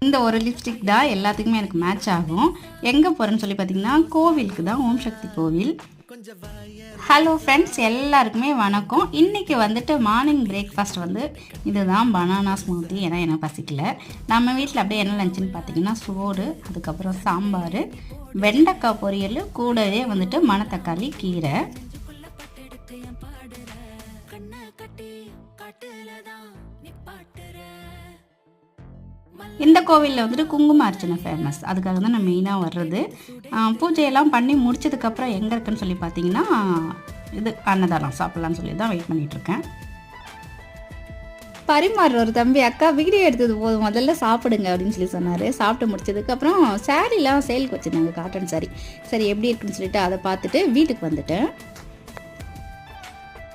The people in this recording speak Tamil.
இந்த ஒரு லிப்ஸ்டிக் தான் எல்லாத்துக்குமே எனக்கு மேட்ச் ஆகும். எங்கே போகிறேன்னு சொல்லி பார்த்தீங்கன்னா கோவிலுக்கு தான், ஓம் சக்தி கோவில். ஹலோ ஃப்ரெண்ட்ஸ், எல்லாருக்குமே வணக்கம். இன்றைக்கி வந்துட்டு மார்னிங் பிரேக்ஃபாஸ்ட் வந்து இதுதான், பனானா ஸ்மூத்தி. ஏன்னா எனக்கு பசிக்கல. நம்ம வீட்டில் அப்படியே என்ன லஞ்சுன்னு பார்த்தீங்கன்னா சோறு, அதுக்கப்புறம் சாம்பார், வெண்டைக்காய் பொரியல், கூடவே வந்துட்டு மணத்தக்காளி கீரை. இந்த கோவிலில் வந்துட்டு குங்கும அர்ச்சனை ஃபேமஸ். அதுக்காக தான் நான் மெயினாக வர்றது. பூஜையெல்லாம் பண்ணி முடிச்சதுக்கப்புறம் எங்கே இருக்குன்னு சொல்லி பார்த்தீங்கன்னா இது அன்னதானம் சாப்பிட்லான்னு சொல்லி தான் வெயிட் பண்ணிகிட்ருக்கேன். பரிமாறுற ஒரு தம்பி, அக்கா வீடியோ எடுத்தது போதும், முதல்ல சாப்பிடுங்க அப்படின்னு சொல்லி சொன்னார். சாப்பிட்டு முடிச்சதுக்கப்புறம் சாரீலாம் சேலுக்கு வச்சுருந்தாங்க, காட்டன் சாரீ. சரி எப்படி இருக்குன்னு சொல்லிட்டு அதை பார்த்துட்டு வீட்டுக்கு வந்துட்டேன்.